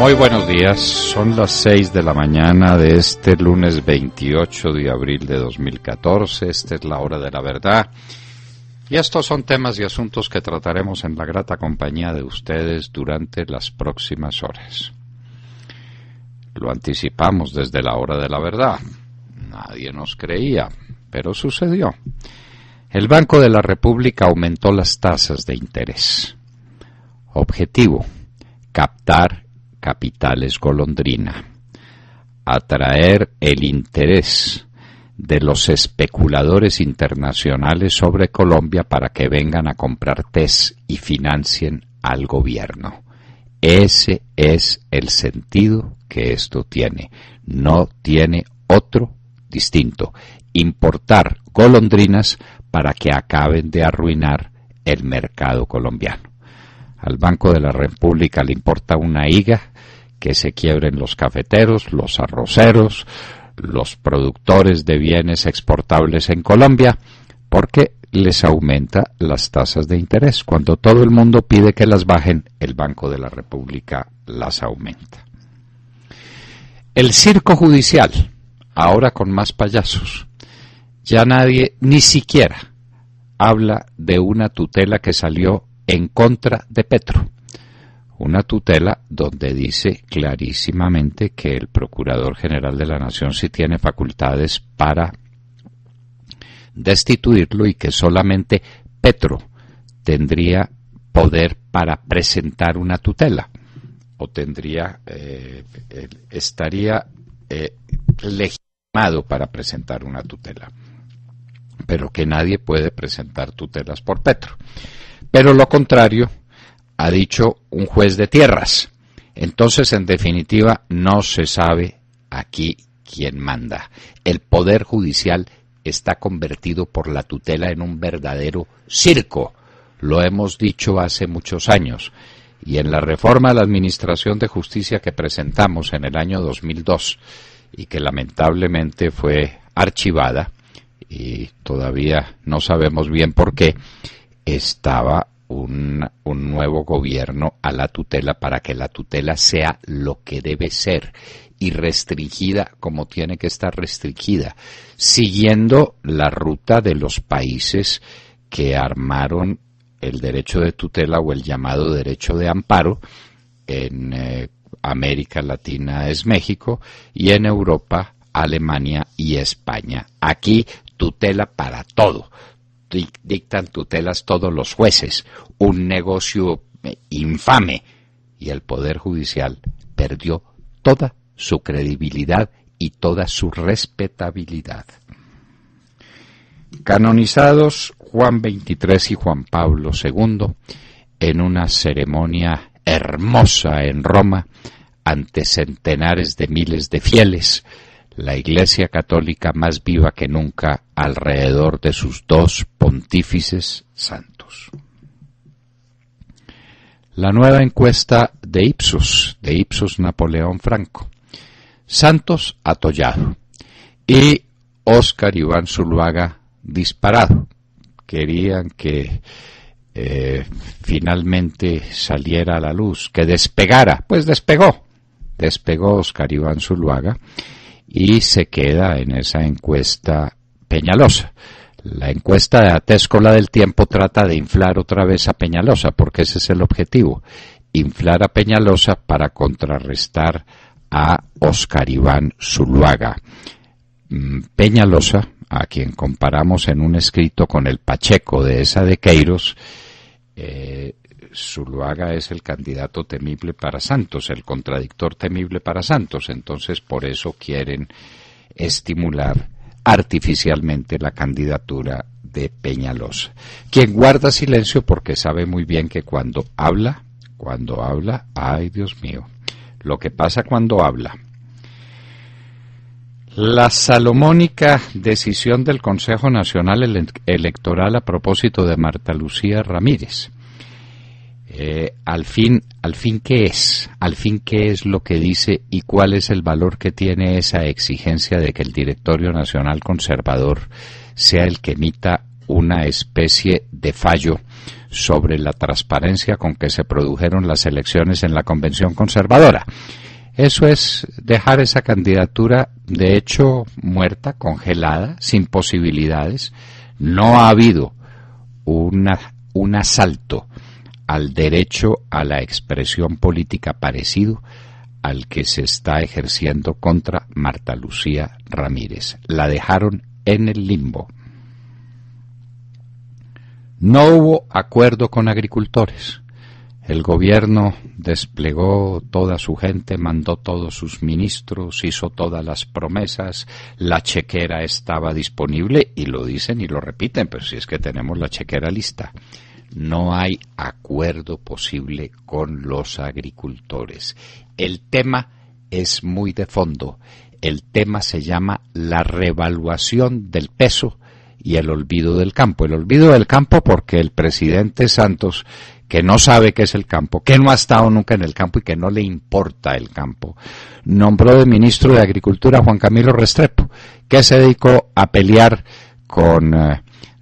Muy buenos días, son las 6 de la mañana de este lunes 28 de abril de 2014, esta es la hora de la verdad y estos son temas y asuntos que trataremos en la grata compañía de ustedes durante las próximas horas. Lo anticipamos desde la hora de la verdad, nadie nos creía, pero sucedió. El Banco de la República aumentó las tasas de interés. Objetivo: captar capitales golondrina, atraer el interés de los especuladores internacionales sobre Colombia para que vengan a comprar TES y financien al gobierno. Ese es el sentido que esto tiene. No tiene otro distinto. Importar golondrinas para que acaben de arruinar el mercado colombiano. Al Banco de la República le importa una higa que se quiebren los cafeteros, los arroceros, los productores de bienes exportables en Colombia, porque les aumenta las tasas de interés. Cuando todo el mundo pide que las bajen, el Banco de la República las aumenta. El circo judicial, ahora con más payasos. Ya nadie, ni siquiera, habla de una tutela que salió en contra de Petro. Una tutela donde dice clarísimamente que el Procurador General de la Nación sí tiene facultades para destituirlo y que solamente Petro tendría poder para presentar una tutela o estaría legitimado para presentar una tutela, pero que nadie puede presentar tutelas por Petro. Pero lo contrario ha dicho un juez de tierras. Entonces, en definitiva, no se sabe aquí quién manda. El Poder Judicial está convertido por la tutela en un verdadero circo. Lo hemos dicho hace muchos años. Y en la reforma a la Administración de Justicia que presentamos en el año 2002 y que lamentablemente fue archivada, y todavía no sabemos bien por qué, estaba un nuevo gobierno a la tutela para que la tutela sea lo que debe ser y restringida como tiene que estar restringida, siguiendo la ruta de los países que armaron el derecho de tutela o el llamado derecho de amparo. En América Latina es México y en Europa Alemania y España. Aquí tutela para todo. Dictan tutelas todos los jueces, un negocio infame, y el Poder Judicial perdió toda su credibilidad y toda su respetabilidad. Canonizados Juan XXIII y Juan Pablo II en una ceremonia hermosa en Roma ante centenares de miles de fieles, la Iglesia Católica más viva que nunca alrededor de sus dos pontífices santos. La nueva encuesta de Ipsos Napoleón Franco. Santos atollado y Óscar Iván Zuluaga disparado. Querían que finalmente saliera a la luz, que despegara. Pues despegó Óscar Iván Zuluaga. Y se queda en esa encuesta Peñalosa. La encuesta de Atéscola del Tiempo trata de inflar otra vez a Peñalosa, porque ese es el objetivo, inflar a Peñalosa para contrarrestar a Óscar Iván Zuluaga. Peñalosa, a quien comparamos en un escrito con el Pacheco de esa de Queiros, Zuluaga es el candidato temible para Santos, el contradictor temible para Santos, entonces por eso quieren estimular artificialmente la candidatura de Peñalosa, quien guarda silencio porque sabe muy bien que cuando habla, ay Dios mío, lo que pasa cuando habla. La salomónica decisión del Consejo Nacional Electoral a propósito de Marta Lucía Ramírez. Al fin, ¿qué es? Al fin, ¿qué es lo que dice y cuál es el valor que tiene esa exigencia de que el Directorio Nacional Conservador sea el que emita una especie de fallo sobre la transparencia con que se produjeron las elecciones en la Convención Conservadora. Eso es dejar esa candidatura, de hecho, muerta, congelada, sin posibilidades. No ha habido un asalto al derecho a la expresión política parecido al que se está ejerciendo contra Marta Lucía Ramírez. La dejaron en el limbo. No hubo acuerdo con agricultores. El gobierno desplegó toda su gente, mandó todos sus ministros, hizo todas las promesas, la chequera estaba disponible y lo dicen y lo repiten, pero si es que tenemos la chequera lista. No hay acuerdo posible con los agricultores. El tema es muy de fondo. El tema se llama la revaluación del peso y el olvido del campo. El olvido del campo porque el presidente Santos, que no sabe qué es el campo, que no ha estado nunca en el campo y que no le importa el campo, nombró de ministro de Agricultura a Juan Camilo Restrepo, que se dedicó a pelear con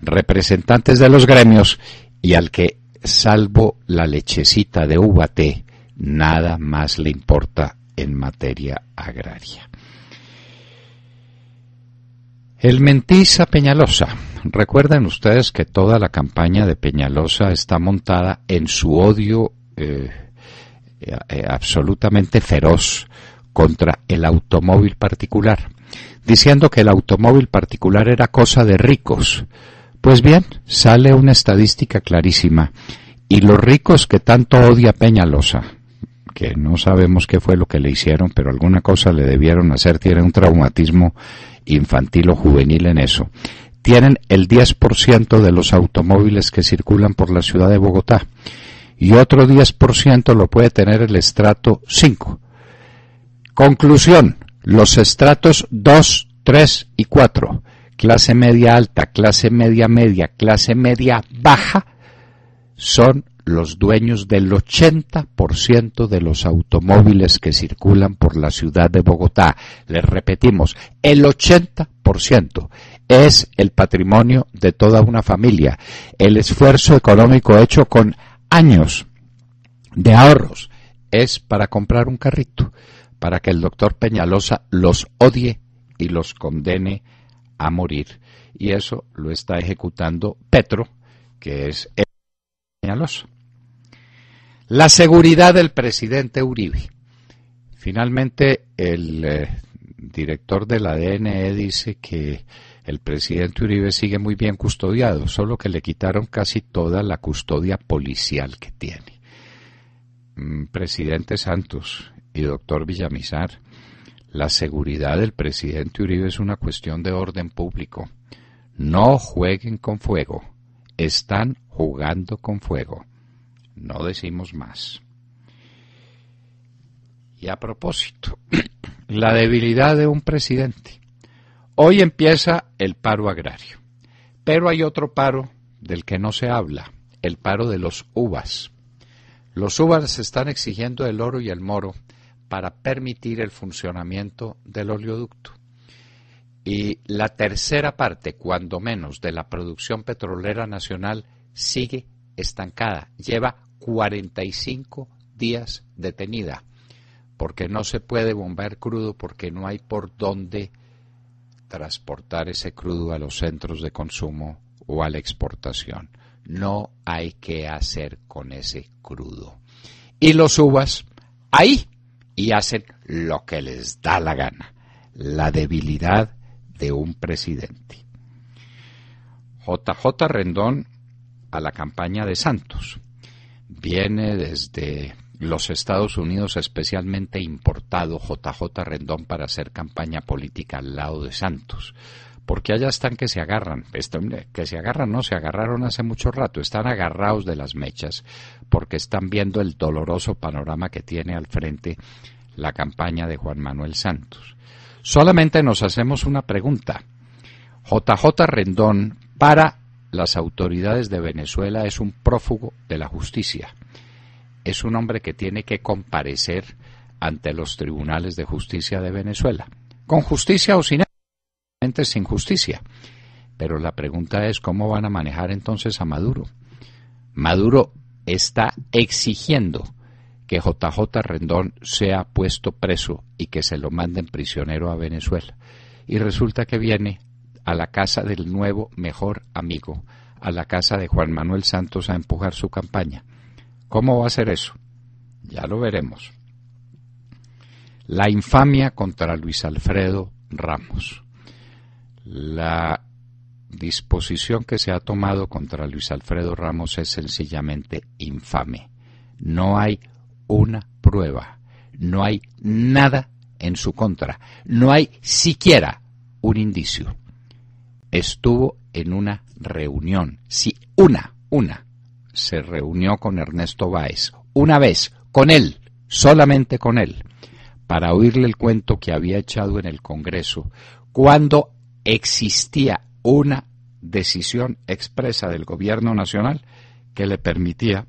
representantes de los gremios y al que, salvo la lechecita de Ubaté, nada más le importa en materia agraria. El Mentiza Peñalosa. Recuerden ustedes que toda la campaña de Peñalosa está montada en su odio absolutamente feroz contra el automóvil particular, diciendo que el automóvil particular era cosa de ricos. Pues bien, sale una estadística clarísima, y los ricos que tanto odia Peñalosa, que no sabemos qué fue lo que le hicieron, pero alguna cosa le debieron hacer, tiene un traumatismo infantil o juvenil en eso, tienen el 10% de los automóviles que circulan por la ciudad de Bogotá, y otro 10% lo puede tener el estrato 5. Conclusión, los estratos 2, 3 y 4, clase media alta, clase media media, clase media baja, son los dueños del 80% de los automóviles que circulan por la ciudad de Bogotá. Les repetimos, el 80% es el patrimonio de toda una familia. El esfuerzo económico hecho con años de ahorros es para comprar un carrito, para que el doctor Peñalosa los odie y los condene a morir. Y eso lo está ejecutando Petro, que es el Peñalosa. La seguridad del presidente Uribe. Finalmente, el director de la DNE dice que el presidente Uribe sigue muy bien custodiado, solo que le quitaron casi toda la custodia policial que tiene. Presidente Santos y doctor Villamizar, la seguridad del presidente Uribe es una cuestión de orden público. No jueguen con fuego. Están jugando con fuego. No decimos más. Y a propósito, la debilidad de un presidente. Hoy empieza el paro agrario, pero hay otro paro del que no se habla, el paro de los uvas. Los uvas están exigiendo el oro y el moro para permitir el funcionamiento del oleoducto. Y la tercera parte, cuando menos, de la producción petrolera nacional sigue estancada. Lleva 45 días detenida, porque no se puede bombear crudo, porque no hay por dónde transportar ese crudo a los centros de consumo o a la exportación. No hay qué hacer con ese crudo. Y los uvas ahí, y hacen lo que les da la gana. La debilidad de un presidente. JJ Rendón a la campaña de Santos. Viene desde los Estados Unidos, especialmente importado JJ Rendón para hacer campaña política al lado de Santos. Porque allá están que se agarran. Que se agarran, no, se agarraron hace mucho rato. Están agarrados de las mechas porque están viendo el doloroso panorama que tiene al frente la campaña de Juan Manuel Santos. Solamente nos hacemos una pregunta. JJ Rendón, para las autoridades de Venezuela, es un prófugo de la justicia. Es un hombre que tiene que comparecer ante los tribunales de justicia de Venezuela. Con justicia o sin justicia. Pero la pregunta es, ¿cómo van a manejar entonces a Maduro? Maduro está exigiendo que JJ Rendón sea puesto preso y que se lo manden prisionero a Venezuela. Y resulta que viene a la casa del nuevo mejor amigo, a la casa de Juan Manuel Santos a empujar su campaña. ¿Cómo va a ser eso? Ya lo veremos. La infamia contra Luis Alfredo Ramos. La disposición que se ha tomado contra Luis Alfredo Ramos es sencillamente infame. No hay una prueba, no hay nada en su contra, no hay siquiera un indicio. Estuvo en una reunión, sí, una, se reunió con Ernesto Báez, una vez, con él, solamente con él, para oírle el cuento que había echado en el Congreso, cuando existía una decisión expresa del Gobierno Nacional que le permitía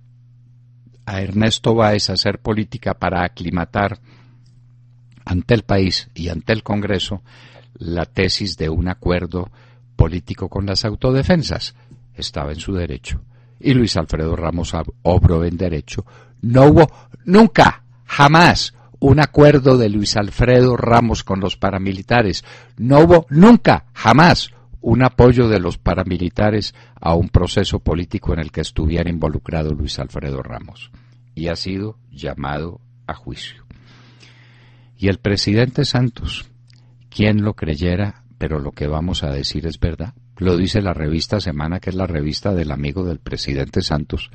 a Ernesto Báez hacer política para aclimatar ante el país y ante el Congreso la tesis de un acuerdo político con las autodefensas. Estaba en su derecho. Y Luis Alfredo Ramos obró en derecho. No hubo nunca, jamás, un acuerdo de Luis Alfredo Ramos con los paramilitares. No hubo nunca, jamás, un apoyo de los paramilitares a un proceso político en el que estuviera involucrado Luis Alfredo Ramos. Y ha sido llamado a juicio. Y el presidente Santos, quien lo creyera, pero lo que vamos a decir es verdad. Lo dice la revista Semana, que es la revista del amigo del presidente Santos,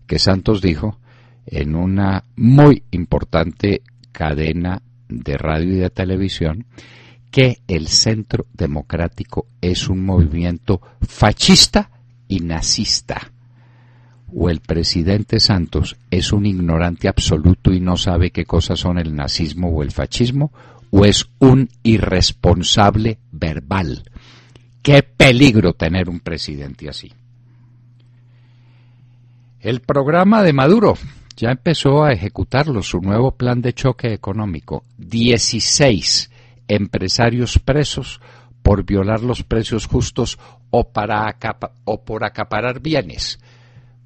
que Santos dijo en una muy importante cadena de radio y de televisión que el Centro Democrático es un movimiento fascista y nazista. O el presidente Santos es un ignorante absoluto y no sabe qué cosas son el nazismo o el fascismo, o es un irresponsable verbal. ¡Qué peligro tener un presidente así! El programa de Maduro ya empezó a ejecutarlo, su nuevo plan de choque económico. 16 empresarios presos por violar los precios justos o por acaparar bienes.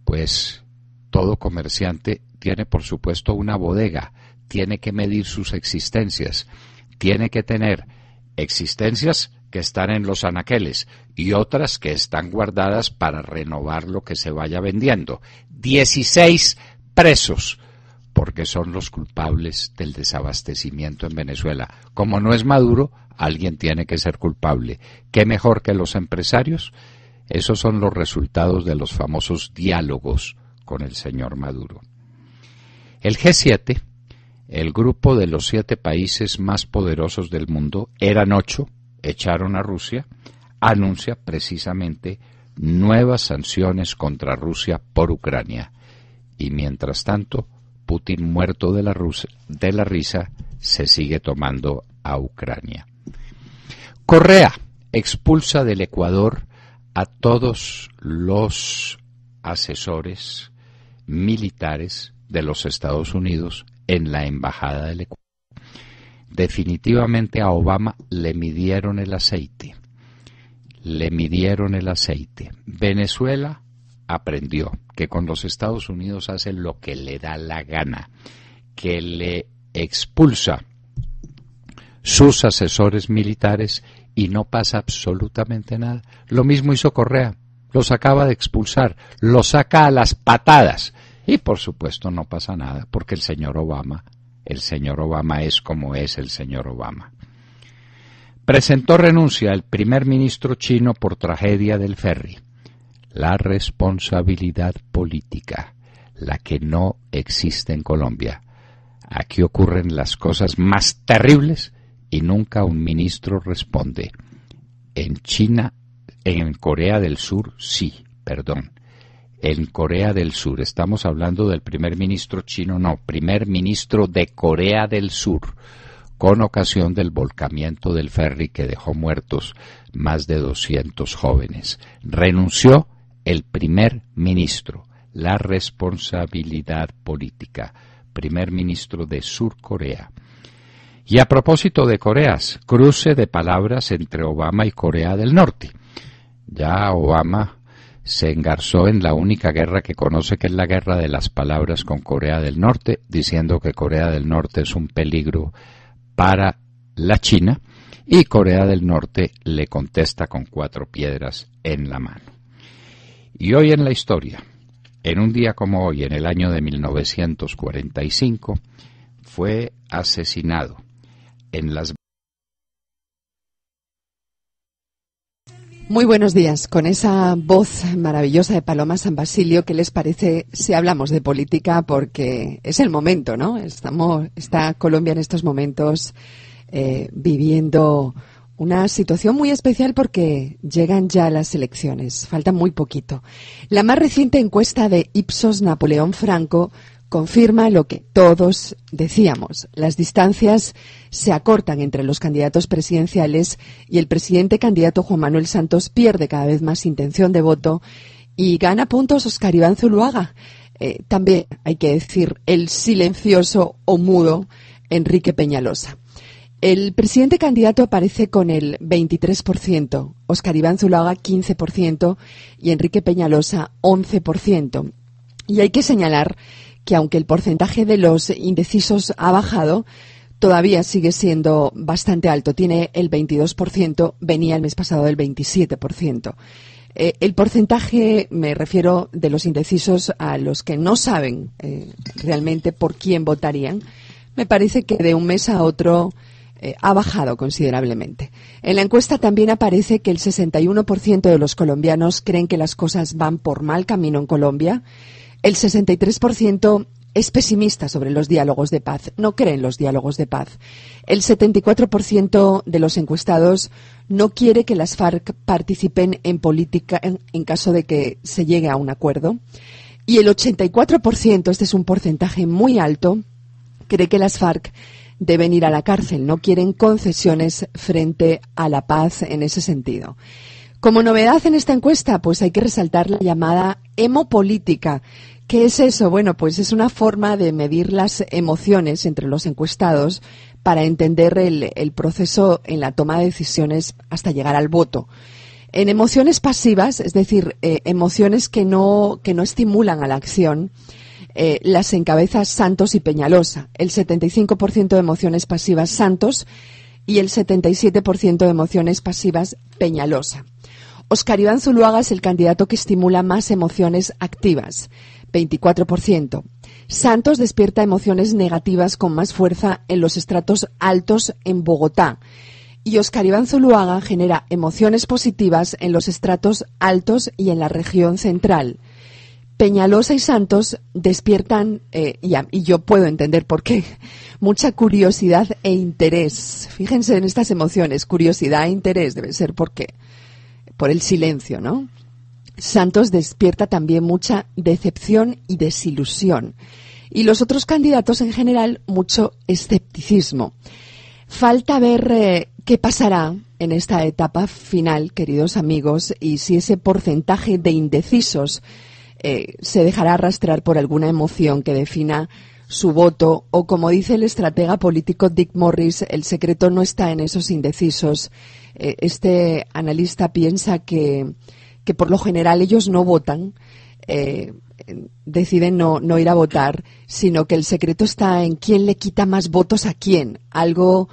Pues todo comerciante tiene, por supuesto, una bodega, tiene que medir sus existencias, tiene que tener existencias que están en los anaqueles y otras que están guardadas para renovar lo que se vaya vendiendo. 16 presos, porque son los culpables del desabastecimiento en Venezuela. Como no es Maduro, alguien tiene que ser culpable. ¿Qué mejor que los empresarios? Esos son los resultados de los famosos diálogos con el señor Maduro. El G7, el grupo de los 7 países más poderosos del mundo, eran 8, echaron a Rusia, anuncia precisamente nuevas sanciones contra Rusia por Ucrania. Y mientras tanto, Putin, muerto de la risa, se sigue tomando a Ucrania. Correa expulsa del Ecuador a todos los asesores militares de los Estados Unidos en la embajada del Ecuador. Definitivamente a Obama le midieron el aceite. Venezuela aprendió que con los Estados Unidos hace lo que le da la gana, que le expulsa sus asesores militares y no pasa absolutamente nada. Lo mismo hizo Correa, los acaba de expulsar, los saca a las patadas y por supuesto no pasa nada porque el señor Obama es como es el señor Obama. Presentó renuncia el primer ministro chino por tragedia del ferry. La responsabilidad política, la que no existe en Colombia. Aquí ocurren las cosas más terribles y nunca un ministro responde. En Corea del Sur, en Corea del Sur, estamos hablando del primer ministro chino, primer ministro de Corea del Sur, con ocasión del volcamiento del ferry que dejó muertos más de 200 jóvenes. Renunció el primer ministro, la responsabilidad política, primer ministro de Sur Corea. Y a propósito de Coreas, cruce de palabras entre Obama y Corea del Norte. Ya Obama se engarzó en la única guerra que conoce, que es la guerra de las palabras con Corea del Norte, diciendo que Corea del Norte es un peligro para la China, y Corea del Norte le contesta con 4 piedras en la mano. Y hoy en la historia, en un día como hoy, en el año de 1945, fue asesinado en las... Muy buenos días. Con esa voz maravillosa de Paloma San Basilio, ¿qué les parece si hablamos de política? Porque es el momento, ¿no? Está Colombia en estos momentos viviendo una situación muy especial porque llegan ya las elecciones. Falta muy poquito. La más reciente encuesta de Ipsos Napoleón Franco confirma lo que todos decíamos. Las distancias se acortan entre los candidatos presidenciales y el presidente candidato Juan Manuel Santos pierde cada vez más intención de voto y gana puntos Óscar Iván Zuluaga. También hay que decir el silencioso o mudo Enrique Peñalosa. El presidente candidato aparece con el 23%, Óscar Iván Zuluaga 15% y Enrique Peñalosa 11%. Y hay que señalar que aunque el porcentaje de los indecisos ha bajado, todavía sigue siendo bastante alto. Tiene el 22%, venía el mes pasado del 27%. El porcentaje, me refiero, de los indecisos a los que no saben realmente por quién votarían, me parece que de un mes a otro ha bajado considerablemente. En la encuesta también aparece que el 61% de los colombianos creen que las cosas van por mal camino en Colombia. El 63% es pesimista sobre los diálogos de paz, no cree en los diálogos de paz. El 74% de los encuestados no quiere que las FARC participen en política en caso de que se llegue a un acuerdo. Y el 84%, este es un porcentaje muy alto, cree que las FARC deben ir a la cárcel, no quieren concesiones frente a la paz en ese sentido. Como novedad en esta encuesta, pues hay que resaltar la llamada hemopolítica. ¿Qué es eso? Bueno, pues es una forma de medir las emociones entre los encuestados para entender el proceso en la toma de decisiones hasta llegar al voto. En emociones pasivas, es decir, emociones que no estimulan a la acción, las encabeza Santos y Peñalosa. El 75% de emociones pasivas Santos y el 77% de emociones pasivas Peñalosa. Óscar Iván Zuluaga es el candidato que estimula más emociones activas, 24%. Santos despierta emociones negativas con más fuerza en los estratos altos en Bogotá. Y Óscar Iván Zuluaga genera emociones positivas en los estratos altos y en la región central. Peñalosa y Santos despiertan, y yo puedo entender por qué, mucha curiosidad e interés. Fíjense en estas emociones, curiosidad e interés, debe ser por el silencio, ¿no? Santos despierta también mucha decepción y desilusión. Y los otros candidatos en general, mucho escepticismo. Falta ver qué pasará en esta etapa final, queridos amigos, y si ese porcentaje de indecisos se dejará arrastrar por alguna emoción que defina su voto, o como dice el estratega político Dick Morris, el secreto no está en esos indecisos. Este analista piensa que por lo general ellos no votan, deciden no ir a votar, sino que el secreto está en quién le quita más votos a quién, algo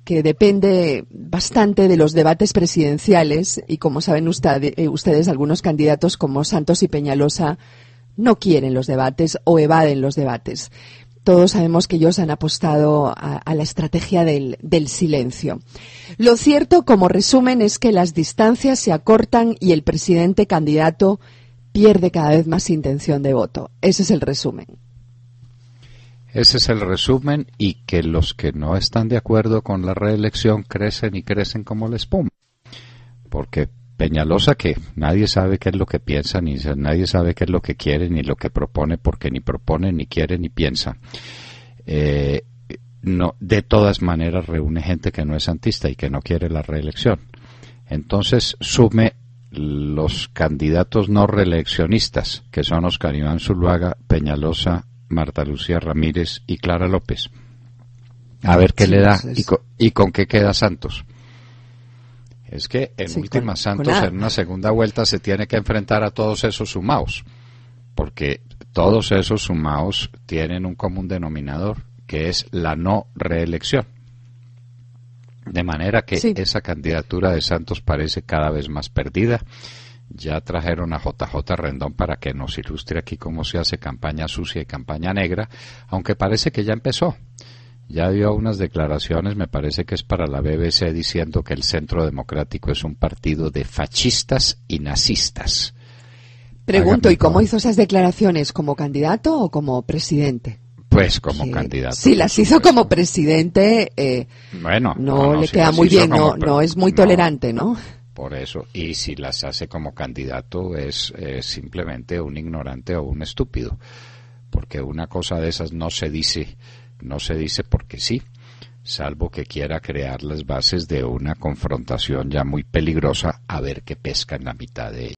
que depende bastante de los debates presidenciales, y como saben ustedes, algunos candidatos como Santos y Peñalosa no quieren los debates o evaden los debates. Todos sabemos que ellos han apostado a la estrategia del silencio. Lo cierto, como resumen, es que las distancias se acortan y el presidente candidato pierde cada vez más intención de voto. Ese es el resumen. Ese es el resumen, y que los que no están de acuerdo con la reelección crecen y crecen como la espuma. Porque Peñalosa, que nadie sabe qué es lo que piensa, ni nadie sabe qué es lo que quiere, ni lo que propone, porque ni propone, ni quiere, ni piensa. No, de todas maneras reúne gente que no es santista y que no quiere la reelección. Entonces sume los candidatos no reeleccionistas, que son Óscar Iván Zuluaga, Peñalosa, Marta Lucía Ramírez y Clara López. A ver qué le da y con qué queda Santos. Es que en Sí, últimas Santos, en una segunda vuelta, se tiene que enfrentar a todos esos sumados, porque todos esos sumados tienen un común denominador, que es la no reelección. De manera que esa candidatura de Santos parece cada vez más perdida. Ya trajeron a JJ Rendón para que nos ilustre aquí cómo se hace campaña sucia y campaña negra, aunque parece que ya empezó. Ya dio unas declaraciones, me parece que es para la BBC, diciendo que el Centro Democrático es un partido de fascistas y nazistas. Pregunto, ¿y cómo hizo esas declaraciones? ¿Como candidato o como presidente? Pues como candidato. Si las hizo como presidente, bueno, no le queda muy bien, no es muy tolerante, ¿no? Por eso, y si las hace como candidato es simplemente un ignorante o un estúpido, porque una cosa de esas no se dice porque sí, salvo que quiera crear las bases de una confrontación ya muy peligrosa, a ver qué pesca en la mitad de ella.